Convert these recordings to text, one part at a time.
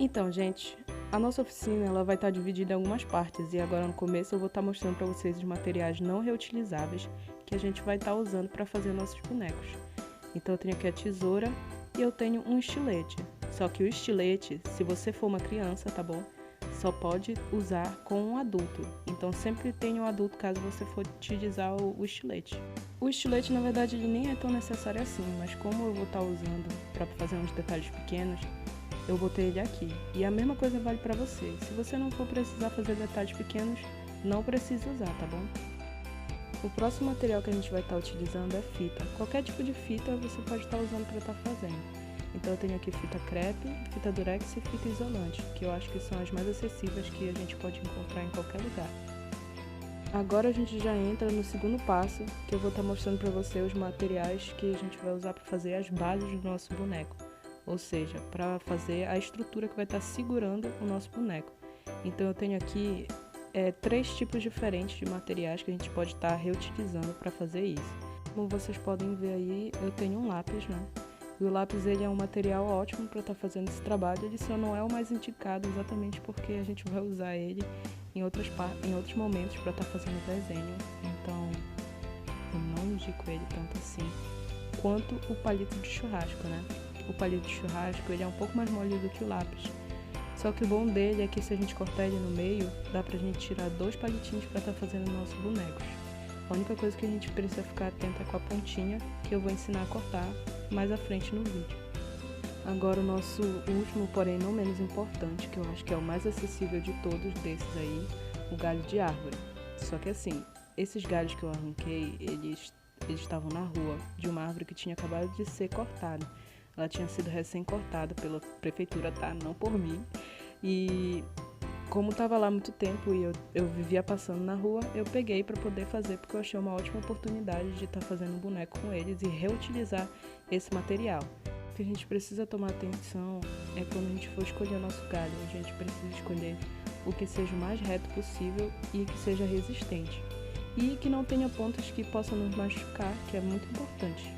Então, gente, a nossa oficina ela vai estar dividida em algumas partes e agora no começo eu vou estar mostrando para vocês os materiais não reutilizáveis que a gente vai estar usando para fazer nossos bonecos. Então eu tenho aqui a tesoura e eu tenho um estilete. Só que o estilete, se você for uma criança, tá bom? Só pode usar com um adulto. Então sempre tenha um adulto caso você for utilizar o estilete. O estilete, na verdade, ele nem é tão necessário assim, mas como eu vou estar usando para fazer uns detalhes pequenos, eu botei ele aqui. E a mesma coisa vale para você. Se você não for precisar fazer detalhes pequenos, não precisa usar, tá bom? O próximo material que a gente vai estar utilizando é fita. Qualquer tipo de fita você pode estar usando para estar fazendo. Então eu tenho aqui fita crepe, fita durex e fita isolante, que eu acho que são as mais acessíveis que a gente pode encontrar em qualquer lugar. Agora a gente já entra no segundo passo, que eu vou estar mostrando para você os materiais que a gente vai usar para fazer as bases do nosso boneco. Ou seja, para fazer a estrutura que vai estar segurando o nosso boneco. Então eu tenho aqui 3 tipos diferentes de materiais que a gente pode estar reutilizando para fazer isso. Como vocês podem ver aí, eu tenho um lápis, né? E o lápis ele é um material ótimo para estar fazendo esse trabalho, ele só não é o mais indicado exatamente porque a gente vai usar ele em outros momentos para estar fazendo desenho. Então eu não indico ele tanto assim quanto o palito de churrasco, né? O palito de churrasco ele é um pouco mais mole do que o lápis. Só que o bom dele é que se a gente cortar ele no meio, dá pra gente tirar 2 palitinhos para estar fazendo nossos bonecos. A única coisa que a gente precisa ficar atento é com a pontinha, que eu vou ensinar a cortar mais à frente no vídeo. Agora o nosso último, porém não menos importante, que eu acho que é o mais acessível de todos desses aí, o galho de árvore. Só que assim, esses galhos que eu arranquei, eles estavam na rua, de uma árvore que tinha acabado de ser cortada. Ela tinha sido recém-cortada pela prefeitura, tá? Não por mim. E como estava lá há muito tempo e eu vivia passando na rua, eu peguei para poder fazer, porque eu achei uma ótima oportunidade de estar fazendo um boneco com eles e reutilizar esse material. O que a gente precisa tomar atenção é quando a gente for escolher o nosso galho, a gente precisa escolher o que seja o mais reto possível e que seja resistente. E que não tenha pontas que possam nos machucar, que é muito importante.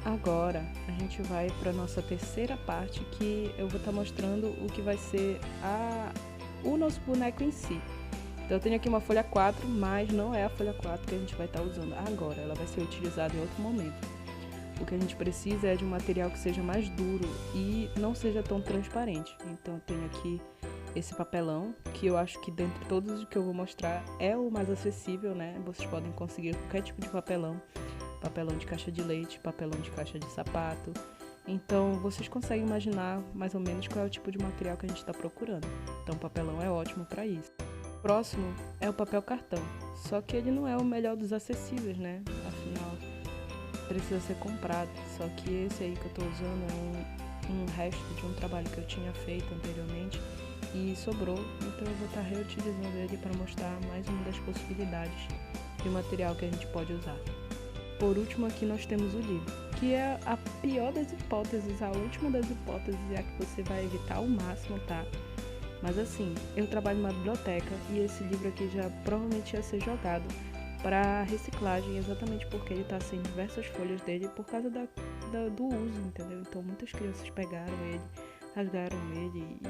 Agora a gente vai para a nossa terceira parte, que eu vou estar mostrando o que vai ser o nosso boneco em si. Então eu tenho aqui uma folha 4, mas não é a folha 4 que a gente vai estar usando agora, ela vai ser utilizada em outro momento. O que a gente precisa é de um material que seja mais duro e não seja tão transparente. Então eu tenho aqui esse papelão, que eu acho que dentre todos os que eu vou mostrar é o mais acessível, né? Vocês podem conseguir qualquer tipo de papelão. Papelão de caixa de leite, papelão de caixa de sapato. Então vocês conseguem imaginar mais ou menos qual é o tipo de material que a gente está procurando. Então o papelão é ótimo para isso. O próximo é o papel cartão, só que ele não é o melhor dos acessíveis, né? Afinal, precisa ser comprado. Só que esse aí que eu estou usando é um resto de um trabalho que eu tinha feito anteriormente e sobrou, então eu vou estar reutilizando ele para mostrar mais uma das possibilidades de material que a gente pode usar. Por último, aqui nós temos o livro, que é a pior das hipóteses, a última das hipóteses, é a que você vai evitar ao máximo, tá? Mas assim, eu trabalho numa biblioteca e esse livro aqui já provavelmente ia ser jogado para reciclagem, exatamente porque ele está sem diversas folhas dele por causa do uso, entendeu? Então muitas crianças pegaram ele, rasgaram ele e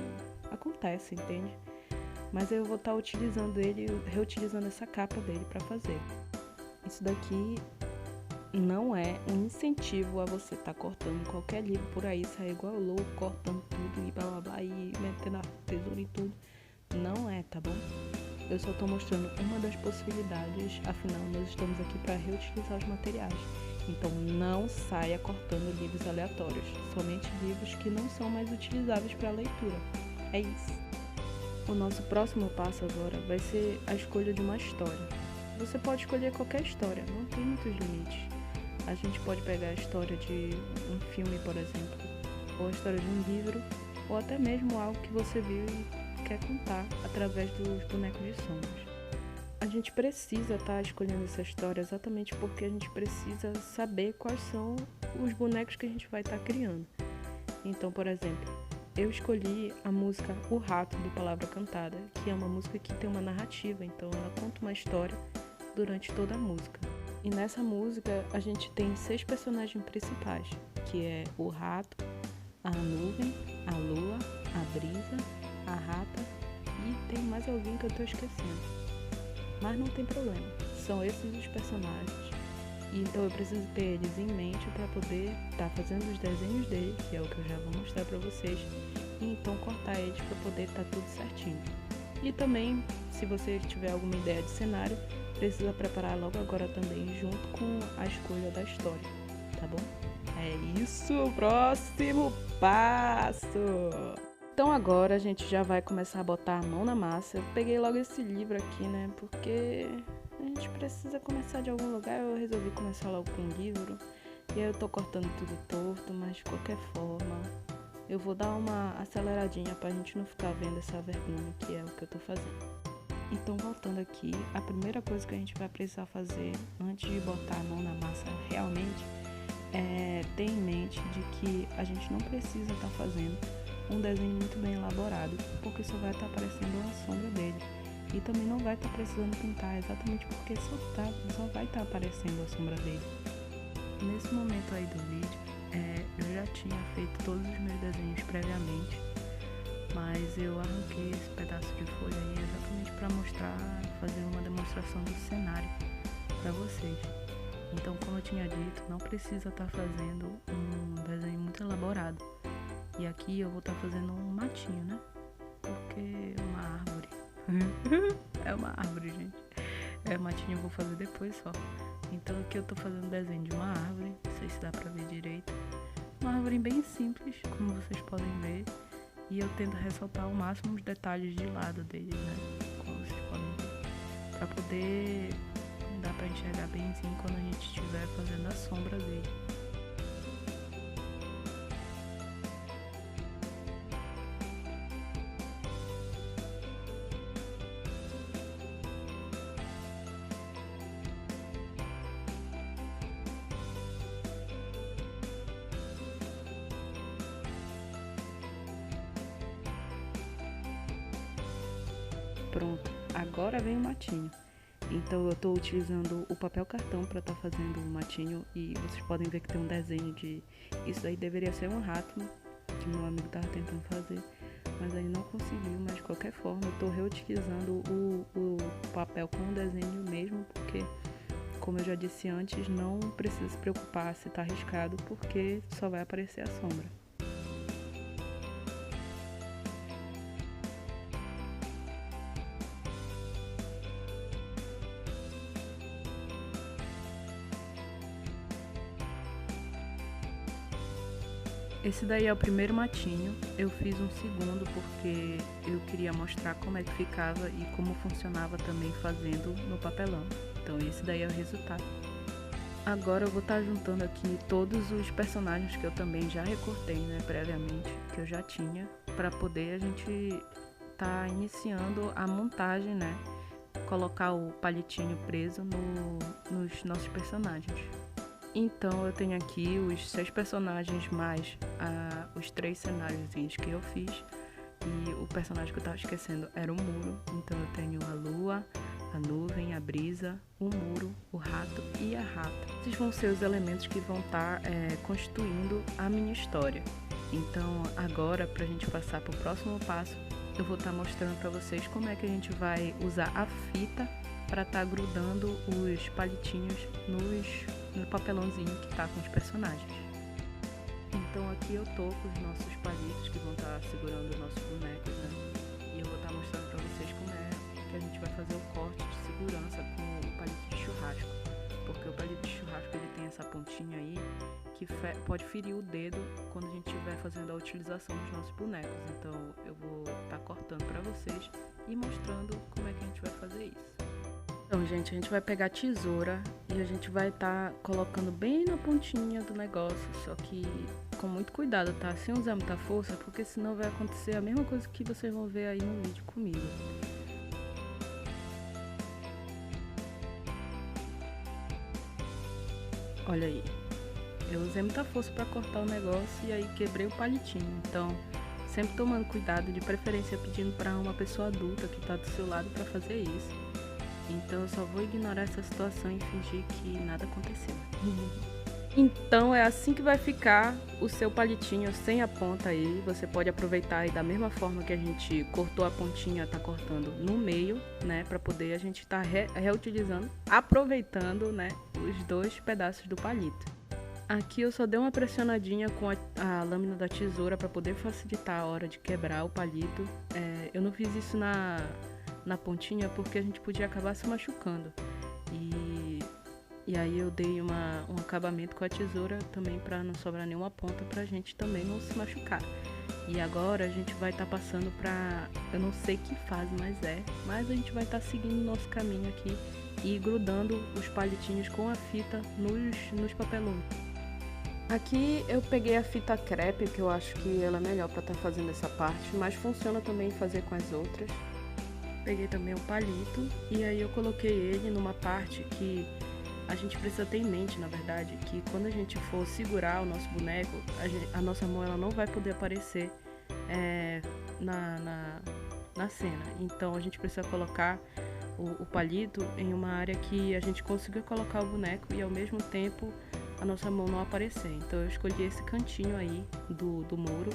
acontece, entende? Mas eu vou estar utilizando ele, reutilizando essa capa dele para fazer. Isso daqui não é um incentivo a você estar cortando qualquer livro por aí, sair igual louco, cortando tudo e blá blá blá e metendo a tesoura em tudo. Não é, tá bom? Eu só estou mostrando uma das possibilidades, afinal nós estamos aqui para reutilizar os materiais. Então não saia cortando livros aleatórios, somente livros que não são mais utilizáveis para leitura. É isso. O nosso próximo passo agora vai ser a escolha de uma história. Você pode escolher qualquer história, não tem muitos limites. A gente pode pegar a história de um filme, por exemplo, ou a história de um livro, ou até mesmo algo que você viu e quer contar através dos bonecos de sombras. A gente precisa estar escolhendo essa história exatamente porque a gente precisa saber quais são os bonecos que a gente vai estar criando. Então, por exemplo, eu escolhi a música O Rato, do Palavra Cantada, que é uma música que tem uma narrativa, então ela conta uma história durante toda a música. E nessa música a gente tem 6 personagens principais, que é o rato, a nuvem, a lua, a Brisa, a Rata e tem mais alguém que eu tô esquecendo. Mas não tem problema, são esses os personagens. Então eu preciso ter eles em mente para poder estar fazendo os desenhos deles, que é o que eu já vou mostrar para vocês, e então cortar eles para poder estar tudo certinho. E também, se você tiver alguma ideia de cenário, precisa preparar logo agora também, junto com a escolha da história, tá bom? É isso, próximo passo! Então agora a gente já vai começar a botar a mão na massa. Eu peguei logo esse livro aqui, né, porque a gente precisa começar de algum lugar. Eu resolvi começar logo com um livro, e aí eu tô cortando tudo torto, mas de qualquer forma eu vou dar uma aceleradinha pra gente não ficar vendo essa vergonha que é o que eu tô fazendo. Então, voltando aqui, a primeira coisa que a gente vai precisar fazer antes de botar a mão na massa realmente é ter em mente de que a gente não precisa estar fazendo um desenho muito bem elaborado, porque só vai estar aparecendo a sombra dele. E também não vai estar precisando pintar, exatamente porque só vai estar aparecendo a sombra dele. Nesse momento aí do vídeo, eu já tinha feito todos os meus desenhos previamente, mas eu arranquei esse pedaço de folha aí exatamente para mostrar, fazer uma demonstração do cenário para vocês. Então, como eu tinha dito, não precisa estar fazendo um desenho muito elaborado. E aqui eu vou estar fazendo um matinho, né? Porque uma árvore. É uma árvore, gente. Matinho eu vou fazer depois só. Então aqui eu tô fazendo desenho de uma árvore, não sei se dá pra ver direito. Uma árvore bem simples, como vocês podem ver. E eu tento ressaltar ao máximo os detalhes de lado dele, né? Como vocês podem ver. Pra poder dar pra enxergar bemzinho quando a gente estiver fazendo a sombra dele. Pronto, agora vem o matinho. Então eu estou utilizando o papel cartão para estar fazendo o matinho e vocês podem ver que tem um desenho de... Isso aí deveria ser um rato, que meu amigo estava tentando fazer, mas aí não conseguiu. Mas de qualquer forma eu estou reutilizando o papel com o desenho mesmo, porque, como eu já disse antes, não precisa se preocupar se está arriscado, porque só vai aparecer a sombra. Esse daí é o primeiro matinho, eu fiz um segundo porque eu queria mostrar como é que ficava e como funcionava também fazendo no papelão. Então esse daí é o resultado. Agora eu vou estar juntando aqui todos os personagens que eu também já recortei, né, previamente, que eu já tinha, para poder a gente tá iniciando a montagem, né, colocar o palitinho preso nos nossos personagens. Então eu tenho aqui os 6 personagens mais os 3 cenáriozinhos que eu fiz. E o personagem que eu tava esquecendo era o muro. Então eu tenho a lua, a nuvem, a brisa, o muro, o rato e a rata. Esses vão ser os elementos que vão estar constituindo a minha história. Então agora, pra gente passar pro próximo passo, eu vou estar mostrando pra vocês como é que a gente vai usar a fita para estar grudando os palitinhos no papelãozinho que tá com os personagens. Então aqui eu tô com os nossos palitos que vão estar segurando os nossos bonecos, né? E eu vou estar mostrando pra vocês como é que a gente vai fazer o corte de segurança com o palito de churrasco. Porque o palito de churrasco ele tem essa pontinha aí que pode ferir o dedo quando a gente estiver fazendo a utilização dos nossos bonecos. Então eu vou estar cortando pra vocês e mostrando como é que a gente vai fazer isso. Então, gente, a gente vai pegar a tesoura e a gente vai estar colocando bem na pontinha do negócio, só que com muito cuidado, tá? Sem usar muita força, porque senão vai acontecer a mesma coisa que vocês vão ver aí no vídeo comigo. Olha aí, eu usei muita força para cortar o negócio e aí quebrei o palitinho, então sempre tomando cuidado, de preferência pedindo para uma pessoa adulta que tá do seu lado para fazer isso. Então eu só vou ignorar essa situação e fingir que nada aconteceu. Então é assim que vai ficar o seu palitinho sem a ponta aí. Você pode aproveitar aí da mesma forma que a gente cortou a pontinha, tá cortando no meio, né? Pra poder a gente tá reutilizando, aproveitando, né? Os dois pedaços do palito. Aqui eu só dei uma pressionadinha com a lâmina da tesoura para poder facilitar a hora de quebrar o palito. Eu não fiz isso na pontinha porque a gente podia acabar se machucando. E aí eu dei um acabamento com a tesoura também para não sobrar nenhuma ponta pra gente também não se machucar. E agora a gente vai estar passando pra... eu não sei que fase mas a gente vai estar seguindo o nosso caminho aqui e grudando os palitinhos com a fita nos papelões. Aqui eu peguei a fita crepe, que eu acho que ela é melhor para estar fazendo essa parte, mas funciona também fazer com as outras. Peguei também o palito e aí eu coloquei ele numa parte que a gente precisa ter em mente, na verdade, que quando a gente for segurar o nosso boneco, a nossa mão ela não vai poder aparecer na cena. Então a gente precisa colocar o palito em uma área que a gente consiga colocar o boneco e ao mesmo tempo a nossa mão não aparecer. Então eu escolhi esse cantinho aí do muro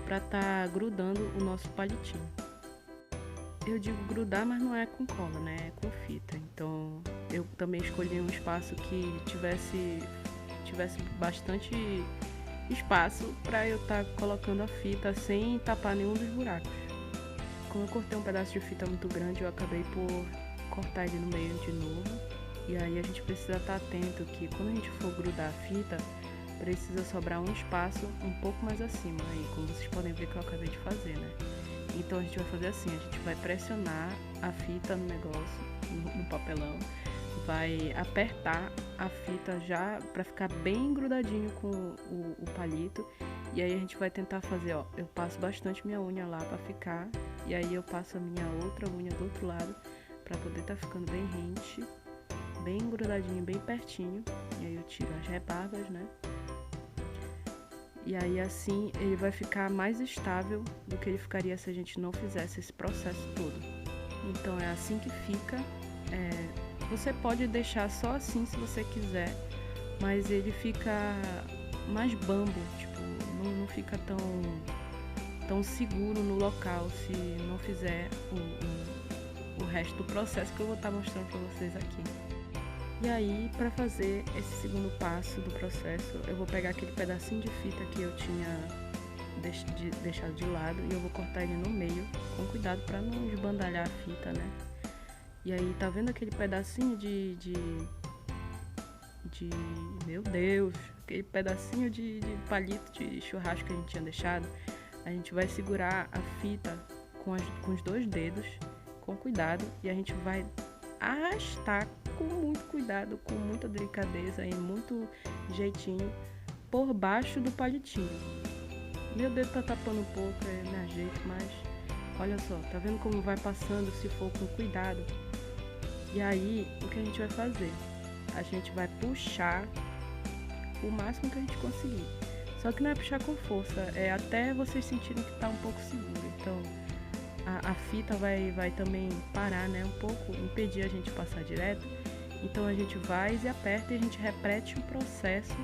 para estar grudando o nosso palitinho. Eu digo grudar, mas não é com cola, né? É com fita. Então eu também escolhi um espaço que tivesse bastante espaço para eu estar colocando a fita sem tapar nenhum dos buracos. Como eu cortei um pedaço de fita muito grande, eu acabei por cortar ele no meio de novo. E aí a gente precisa estar atento que quando a gente for grudar a fita, precisa sobrar um espaço um pouco mais acima aí, como vocês podem ver que eu acabei de fazer, né? Então a gente vai fazer assim, a gente vai pressionar a fita no negócio, no papelão, vai apertar a fita já para ficar bem grudadinho com o palito. E aí a gente vai tentar fazer, ó, eu passo bastante minha unha lá para ficar, e aí eu passo a minha outra unha do outro lado para poder tá ficando bem rente, bem grudadinho, bem pertinho. E aí eu tiro as rebarbas, né? E aí assim ele vai ficar mais estável do que ele ficaria se a gente não fizesse esse processo todo. Então é assim que fica. Você pode deixar só assim se você quiser, mas ele fica mais bambo, tipo, não fica tão seguro no local se não fizer o resto do processo que eu vou estar mostrando para vocês aqui. E aí, para fazer esse segundo passo do processo, eu vou pegar aquele pedacinho de fita que eu tinha deixado de lado e eu vou cortar ele no meio, com cuidado para não esbandalhar a fita, né? E aí, tá vendo aquele pedacinho meu Deus, aquele pedacinho de palito de churrasco que a gente tinha deixado? A gente vai segurar a fita com os dois dedos, com cuidado, e a gente vai arrastar com muito cuidado, com muita delicadeza e muito jeitinho por baixo do palitinho. Meu dedo tá tapando um pouco, eu me ajeito, mas olha só, tá vendo como vai passando se for com cuidado? E aí, o que a gente vai fazer? A gente vai puxar o máximo que a gente conseguir. Só que não é puxar com força, é até vocês sentirem que tá um pouco seguro. Então a fita vai também parar, né, um pouco, impedir a gente passar direto. Então a gente vai e aperta e a gente repete o processo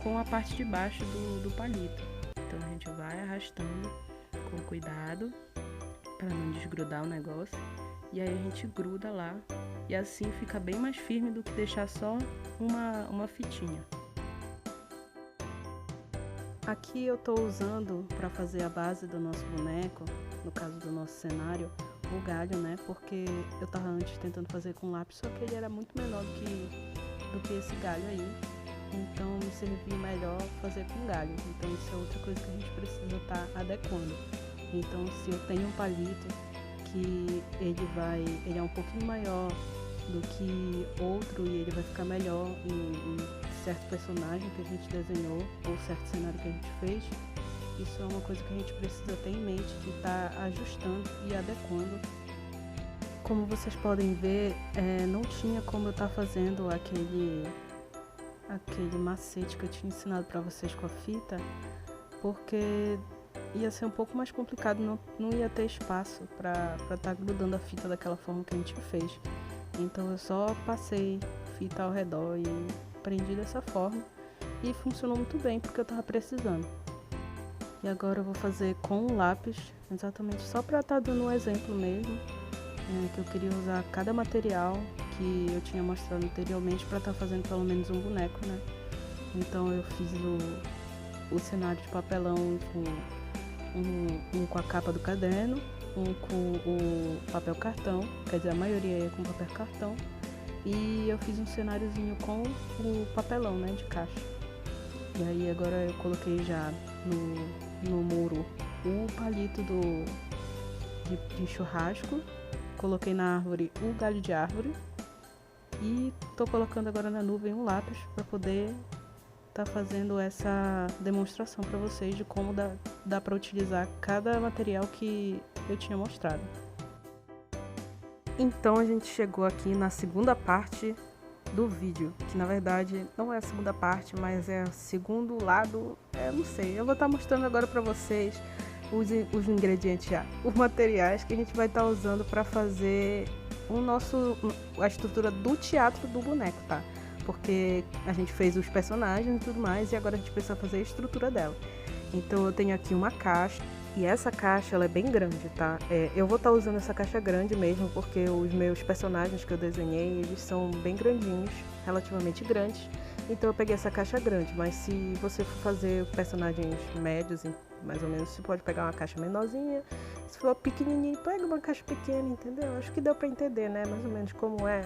com a parte de baixo do palito. Então a gente vai arrastando com cuidado para não desgrudar o negócio. E aí a gente gruda lá e assim fica bem mais firme do que deixar só uma fitinha. Aqui eu estou usando para fazer a base do nosso boneco, no caso do nosso cenário, o galho, né? Porque eu tava antes tentando fazer com lápis, só que ele era muito menor do que esse galho aí. Então me serviu melhor fazer com galho. Então isso é outra coisa que a gente precisa estar adequando. Então se eu tenho um palito que ele é um pouquinho maior do que outro e ele vai ficar melhor em certo personagem que a gente desenhou ou certo cenário que a gente fez, isso é uma coisa que a gente precisa ter em mente, de estar ajustando e adequando. Como vocês podem ver, não tinha como eu estar fazendo aquele macete que eu tinha ensinado para vocês com a fita, porque ia ser um pouco mais complicado, não ia ter espaço para estar grudando a fita daquela forma que a gente fez. Então eu só passei fita ao redor e prendi dessa forma. e funcionou muito bem porque eu tava precisando. E agora eu vou fazer com um lápis, exatamente só para estar dando um exemplo mesmo, que eu queria usar cada material que eu tinha mostrado anteriormente para estar fazendo pelo menos um boneco, né? Então eu fiz o cenário de papelão com um com a capa do caderno, um com o papel cartão, quer dizer, a maioria é com papel cartão, e eu fiz um cenáriozinho com o papelão, né, de caixa. E aí agora eu coloquei já no muro o palito de churrasco, coloquei na árvore o galho de árvore e tô colocando agora na nuvem um lápis para poder tá fazendo essa demonstração para vocês de como dá para utilizar cada material que eu tinha mostrado. Então a gente chegou aqui na segunda parte do vídeo, que na verdade não é a segunda parte, mas é o segundo lado, não sei, eu vou estar mostrando agora para vocês os ingredientes já, os materiais que a gente vai estar usando para fazer a estrutura do teatro do boneco, tá? Porque a gente fez os personagens e tudo mais, e agora a gente precisa fazer a estrutura dela. Então eu tenho aqui uma caixa, e essa caixa ela é bem grande, tá? Eu vou estar usando essa caixa grande mesmo, porque os meus personagens que eu desenhei, eles são bem grandinhos, relativamente grandes. Então eu peguei essa caixa grande, mas se você for fazer personagens médios, mais ou menos, você pode pegar uma caixa menorzinha. Se for pequenininho, pega uma caixa pequena, entendeu? Acho que deu pra entender, né? Mais ou menos como é.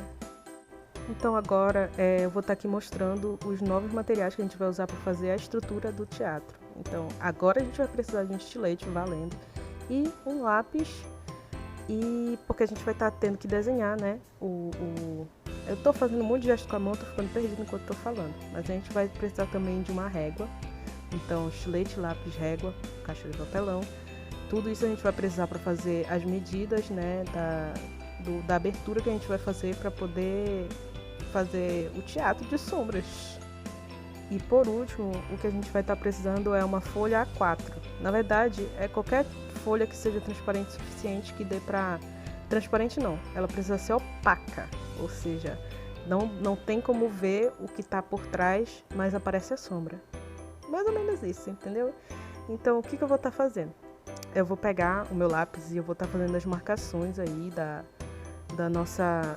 Então agora eu vou estar aqui mostrando os novos materiais que a gente vai usar para fazer a estrutura do teatro. Então agora a gente vai precisar de um estilete valendo e um lápis, e porque a gente vai estar tendo que desenhar, né? Eu tô fazendo um monte de gesto com a mão, tô ficando perdido enquanto tô falando, mas a gente vai precisar também de uma régua. Então estilete, lápis, régua, caixa de papelão, tudo isso a gente vai precisar para fazer as medidas, né? Da abertura que a gente vai fazer para poder fazer o teatro de sombras. E por último, o que a gente vai estar precisando é uma folha A4. Na verdade, é qualquer folha que seja transparente o suficiente, que dê pra... Transparente não, ela precisa ser opaca, ou seja, não tem como ver o que está por trás, mas aparece a sombra. Mais ou menos isso, entendeu? Então o que eu vou estar fazendo? Eu vou pegar o meu lápis e eu vou estar fazendo as marcações aí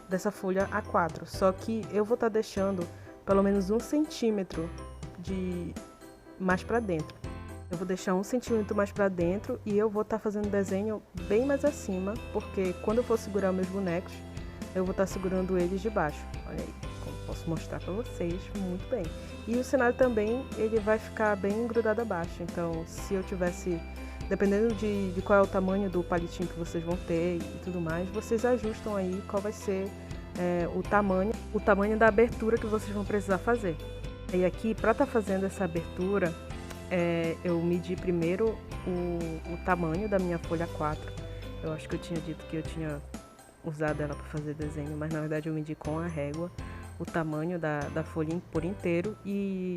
dessa folha A4, só que eu vou estar deixando pelo menos 1 centímetro mais para dentro. Eu vou deixar 1 centímetro mais para dentro e eu vou estar fazendo desenho bem mais acima, porque quando eu for segurar meus bonecos, eu vou estar segurando eles de baixo. Olha aí, como posso mostrar para vocês muito bem. E o cenário também, ele vai ficar bem grudado abaixo, então se eu tivesse... Dependendo de qual é o tamanho do palitinho que vocês vão ter e tudo mais, vocês ajustam aí qual vai ser o tamanho da abertura que vocês vão precisar fazer. E aqui, para estar fazendo essa abertura, eu medi primeiro o tamanho da minha folha 4. Eu acho que eu tinha dito que eu tinha usado ela para fazer desenho, mas na verdade eu medi com a régua o tamanho da folha por inteiro e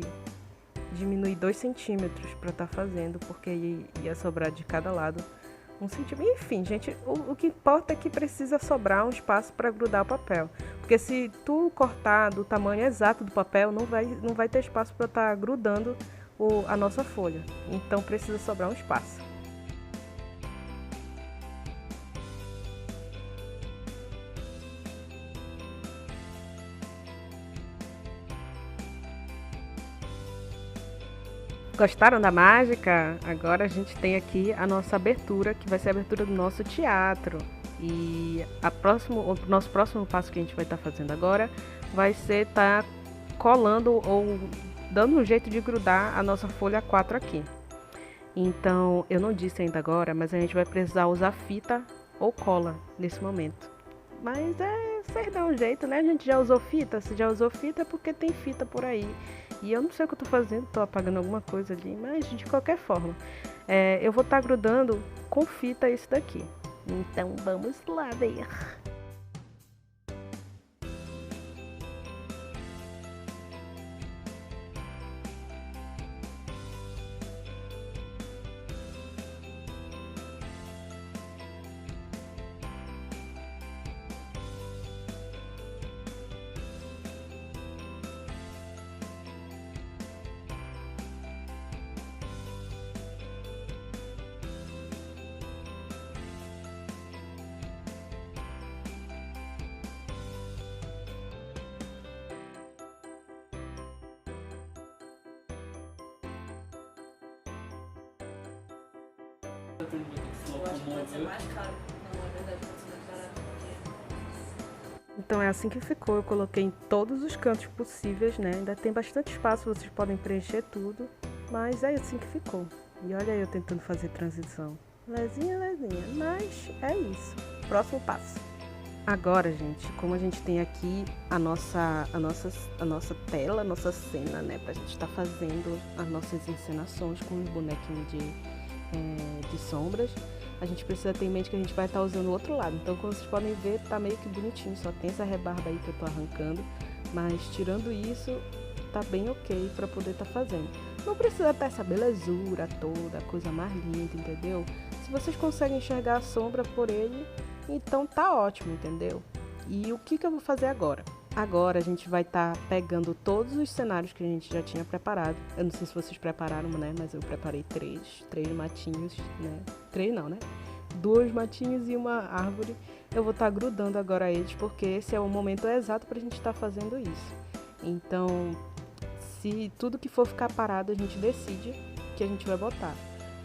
diminui 2 centímetros para estar fazendo, porque ia sobrar de cada lado 1 centímetro. Enfim, gente, o que importa é que precisa sobrar um espaço para grudar o papel, porque se tu cortar do tamanho exato do papel, não vai ter espaço para estar grudando a nossa folha, então precisa sobrar um espaço. Gostaram da mágica? Agora a gente tem aqui a nossa abertura, que vai ser a abertura do nosso teatro. E o nosso próximo passo que a gente vai estar fazendo agora vai ser estar colando ou dando um jeito de grudar a nossa folha 4 aqui. Então, eu não disse ainda agora, mas a gente vai precisar usar fita ou cola nesse momento. Mas vocês dão um jeito, né? A gente já usou fita, se já usou fita é porque tem fita por aí. E eu não sei o que eu tô fazendo, tô apagando alguma coisa ali, mas de qualquer forma, eu vou estar grudando com fita isso daqui. Então vamos lá ver. Eu acho que pode ser mais caro. Não, é verdade, pode ser mais barato. Então é assim que ficou, eu coloquei em todos os cantos possíveis, né? Ainda tem bastante espaço, vocês podem preencher tudo, mas é assim que ficou. E olha eu tentando fazer transição. Lezinha, lezinha, mas é isso. Próximo passo. Agora, gente, como a gente tem aqui a nossa tela, a nossa cena, né? Pra gente estar fazendo as nossas encenações com os bonequinhos de sombras, a gente precisa ter em mente que a gente vai estar usando o outro lado. Então, como vocês podem ver, tá meio que bonitinho, só tem essa rebarba aí que eu tô arrancando, mas tirando isso, tá bem ok pra poder estar fazendo. Não precisa ter essa belezura toda, a coisa mais linda, entendeu? Se vocês conseguem enxergar a sombra por ele, então tá ótimo, entendeu? E o que eu vou fazer agora? Agora a gente vai estar pegando todos os cenários que a gente já tinha preparado. Eu não sei se vocês prepararam, né? Mas eu preparei três matinhos, né? Três não, né? 2 matinhos e uma árvore. Eu vou estar grudando agora eles, porque esse é o momento exato pra gente estar fazendo isso. Então, se tudo que for ficar parado, a gente decide que a gente vai botar.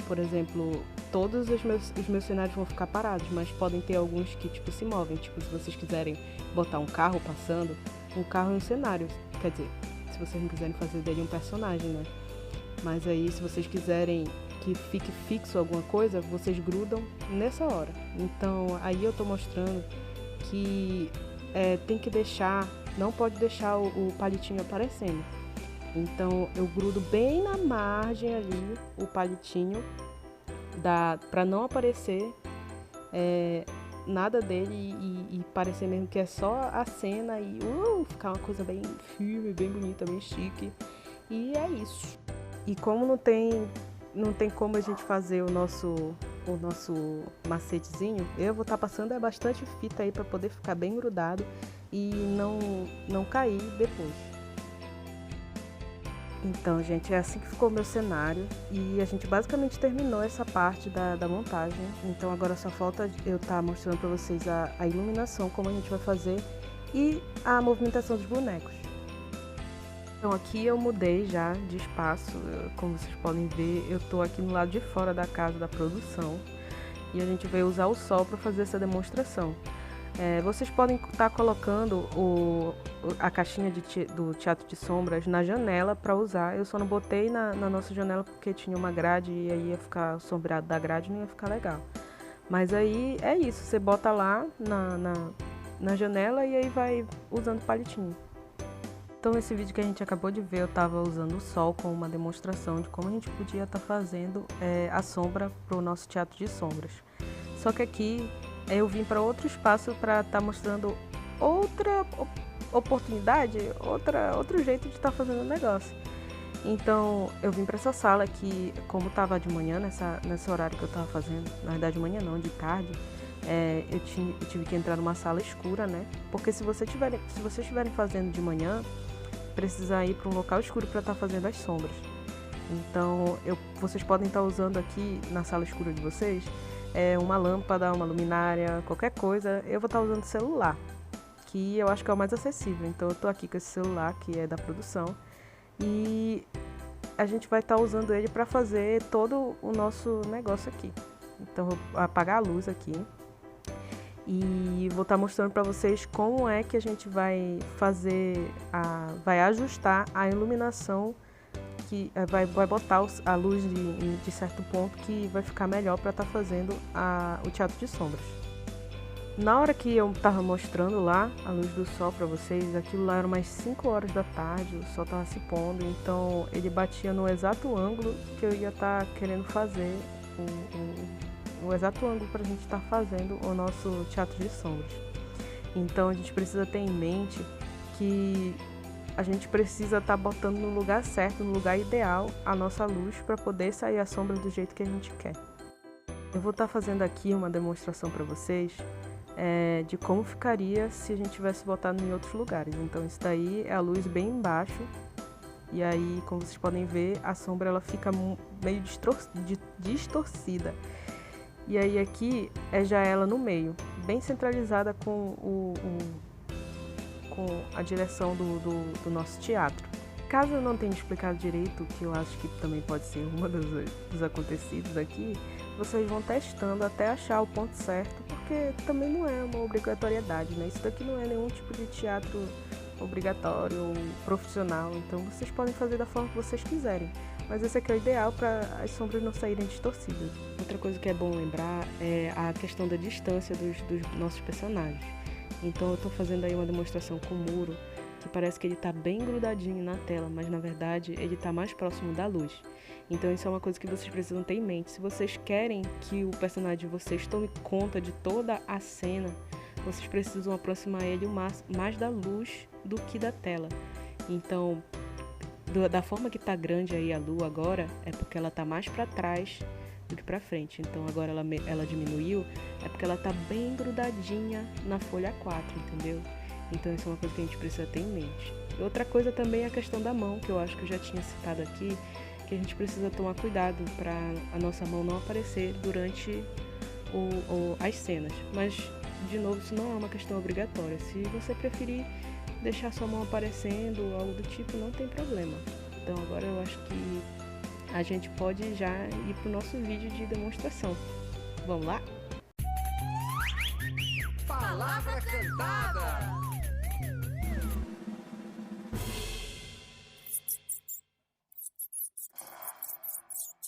Por exemplo, todos os meus cenários vão ficar parados, mas podem ter alguns que tipo se movem. Tipo, se vocês quiserem botar um carro passando, um carro é um cenário. Quer dizer, se vocês não quiserem fazer dele um personagem, né? Mas aí, se vocês quiserem que fique fixo alguma coisa, vocês grudam nessa hora. Então, aí eu tô mostrando que tem que deixar, não pode deixar o palitinho aparecendo. Então eu grudo bem na margem ali o palitinho para não aparecer nada dele e parecer mesmo que é só a cena e ficar uma coisa bem firme, bem bonita, bem chique. E é isso. E como não tem como a gente fazer o nosso macetezinho, eu vou estar passando bastante fita aí para poder ficar bem grudado e não cair depois. Então, gente, é assim que ficou o meu cenário e a gente basicamente terminou essa parte da montagem. Então agora só falta eu estar mostrando para vocês a iluminação, como a gente vai fazer e a movimentação dos bonecos. Então aqui eu mudei já de espaço, como vocês podem ver, eu tô aqui no lado de fora da casa da produção e a gente vai usar o sol para fazer essa demonstração. Vocês podem estar colocando a caixinha do Teatro de Sombras na janela para usar. Eu só não botei na nossa janela porque tinha uma grade e aí ia ficar sombreado da grade e não ia ficar legal. Mas aí é isso, você bota lá na janela e aí vai usando palitinho. Então esse vídeo que a gente acabou de ver, eu estava usando o sol como uma demonstração de como a gente podia estar fazendo a sombra para o nosso Teatro de Sombras. Só que aqui eu vim para outro espaço para estar mostrando outra oportunidade, outro jeito de estar fazendo o negócio. Então eu vim para essa sala que, como estava de manhã, nesse horário que eu estava fazendo, na verdade de manhã não, de tarde, eu tive que entrar numa sala escura, né? Porque se vocês estiverem fazendo de manhã, precisa ir para um local escuro para estar fazendo as sombras. Então vocês podem estar usando aqui na sala escura de vocês uma lâmpada, uma luminária, qualquer coisa. Eu vou estar usando o celular, que eu acho que é o mais acessível. Então eu tô aqui com esse celular que é da produção e a gente vai estar usando ele para fazer todo o nosso negócio aqui. Então vou apagar a luz aqui e vou estar mostrando para vocês como é que a gente vai vai ajustar a iluminação, que vai botar a luz de certo ponto que vai ficar melhor para estar fazendo o Teatro de Sombras. Na hora que eu estava mostrando lá a luz do sol para vocês, aquilo lá era umas 5 horas da tarde, o sol estava se pondo, então ele batia no exato ângulo que eu ia estar querendo fazer, o exato ângulo para a gente estar fazendo o nosso Teatro de Sombras. Então a gente precisa ter em mente que a gente precisa estar botando no lugar certo, no lugar ideal, a nossa luz para poder sair a sombra do jeito que a gente quer. Eu vou estar fazendo aqui uma demonstração para vocês de como ficaria se a gente tivesse botado em outros lugares. Então isso daí é a luz bem embaixo e aí, como vocês podem ver, a sombra ela fica meio distorcida. E aí aqui já ela no meio, bem centralizada com a direção do nosso teatro. Caso eu não tenha explicado direito, que eu acho que também pode ser uma dos acontecidos aqui, vocês vão testando até achar o ponto certo, porque também não é uma obrigatoriedade, né? Isso daqui não é nenhum tipo de teatro obrigatório ou profissional, então vocês podem fazer da forma que vocês quiserem. Mas esse aqui é o ideal para as sombras não saírem distorcidas. Outra coisa que é bom lembrar é a questão da distância dos nossos personagens. Então eu estou fazendo aí uma demonstração com o Muro, que parece que ele está bem grudadinho na tela, mas na verdade ele está mais próximo da luz. Então isso é uma coisa que vocês precisam ter em mente. Se vocês querem que o personagem de vocês tome conta de toda a cena, vocês precisam aproximar ele mais da luz do que da tela. Então, da forma que está grande aí a lua agora, é porque ela está mais para trás do que para frente. Então agora ela diminuiu, é porque ela está bem grudadinha na folha 4, entendeu? Então isso é uma coisa que a gente precisa ter em mente. E outra coisa também é a questão da mão, que eu acho que eu já tinha citado aqui, que a gente precisa tomar cuidado para a nossa mão não aparecer durante as cenas. Mas, de novo, isso não é uma questão obrigatória. Se você preferir deixar sua mão aparecendo ou algo do tipo, não tem problema. Então agora eu acho que a gente pode já ir pro nosso vídeo de demonstração. Vamos lá? Palavra cantada!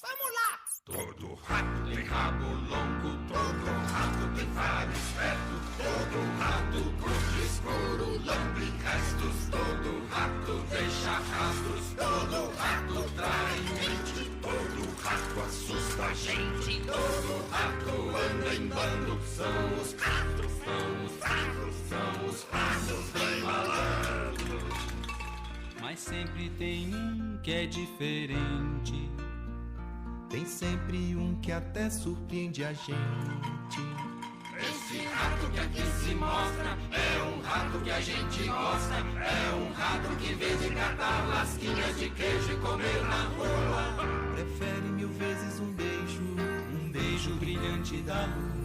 Vamos lá! Todo rato tem rabo longo, todo rato tem vários esperto, todo rato curte escuro, lambe restos, todo rato deixa rastros, todo rato trai mente, todo rato assusta a gente, todo rato anda em bando, são os ratos, são os ratos, são os ratos bem malandros. Mas sempre tem um que é diferente. Tem sempre um que até surpreende a gente. Esse rato que aqui se mostra é um rato que a gente gosta. É um rato que em vez de catar lasquinhas de queijo e comer na rua, Prefere 1000 vezes um beijo brilhante da lua.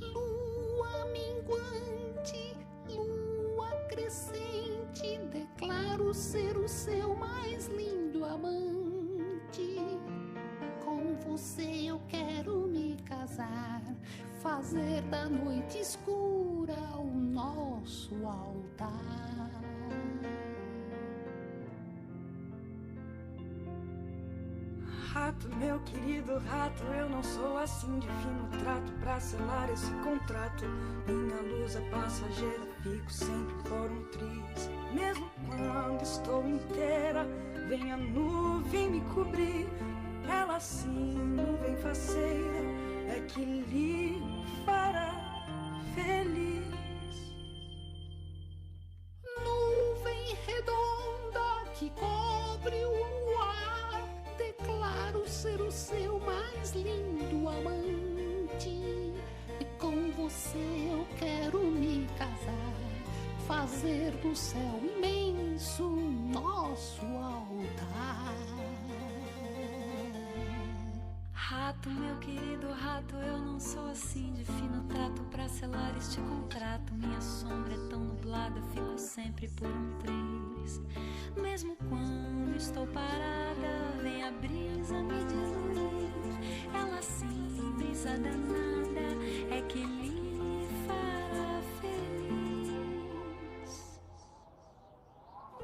Lua minguante, lua crescente, declaro ser o seu mais lindo amante. Com você eu quero me casar, fazer da noite escura o nosso altar. Rato, meu querido rato, eu não sou assim de fino trato pra selar esse contrato. Minha luz é passageira, fico sempre por um triz. Mesmo quando estou inteira, vem a nuvem me cobrir. Ela sim, nuvem faceira, é que lhe fará feliz. Nuvem redonda que cobre o luar, declaro ser o seu mais lindo amante. E com você eu quero me casar, fazer do céu imenso nosso altar. Rato, meu querido rato, eu não sou assim de fino trato pra selar este contrato. Minha sombra é tão nublada, fico sempre por um triz. Mesmo quando estou parada, vem a brisa me diluir. Ela sim, brisa danada, é que lhe fará feliz.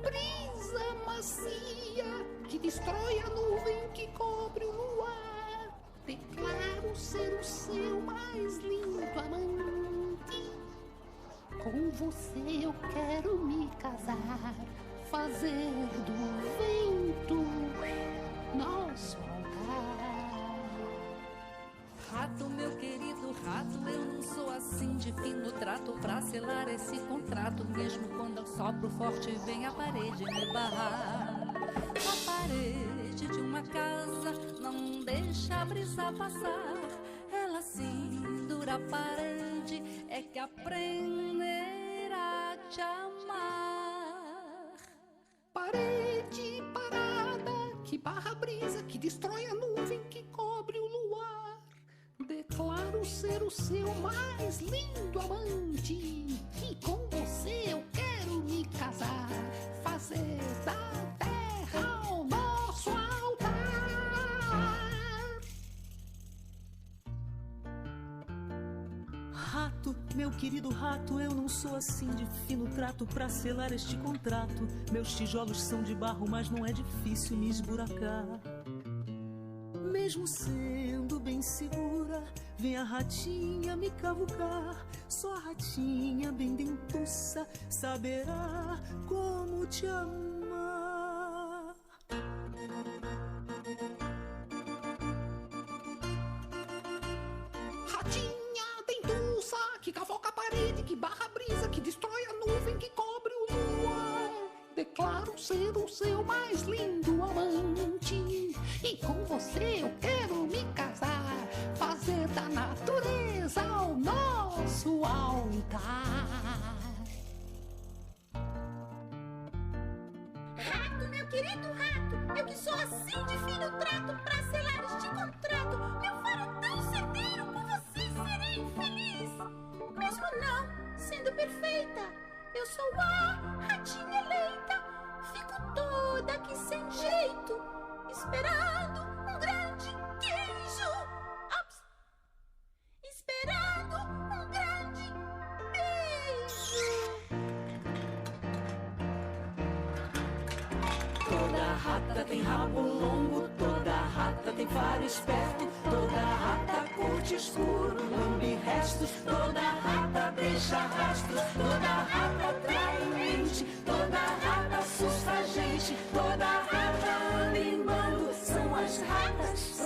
Brisa macia que destrói a nuvem que cobre o luar, declaro ser o seu mais lindo amante. Com você eu quero me casar, fazer do vento nosso altar. Rato, meu querido rato, eu não sou assim de fino trato pra selar esse contrato. Mesmo quando eu sopro forte, vem a parede me barrar. A parede de uma casa não deixa a brisa passar. Ela sim, dura parede, é que aprenderá a te amar. Parede parada que barra a brisa, que destrói a nuvem que cobre o luar, declaro ser o seu mais lindo amante. E com você eu quero me casar, fazer da terra o nosso altar. meu querido rato, eu não sou assim de fino trato pra selar este contrato. Meus tijolos são de barro, mas não é difícil me esburacar. Mesmo sendo bem segura, vem a ratinha me cavucar. Só a ratinha bem dentuça saberá como te amar. Ratinha dentuça que cavoca a parede, que barra a brisa, que destrói a nuvem, que cobre o luar. Declaro ser o seu mais lindo amante, e com você eu quero me casar, fazer da natureza o nosso altar. Rato, meu querido rato, eu que sou assim de fino trato pra selar este contrato, meu faro tão certeiro, com você serei feliz. Mesmo não sendo perfeita, eu sou a ratinha eleita, fico toda aqui sem jeito, esperando um grande queijo. Ops! Esperando um grande beijo. Toda rata tem rabo longo, toda rata tem faro esperto, toda rata curte escuro, lambe restos, toda rata deixa rastros, toda rata trai mente, toda rata assusta a gente, toda rata anda em bando, são as ratas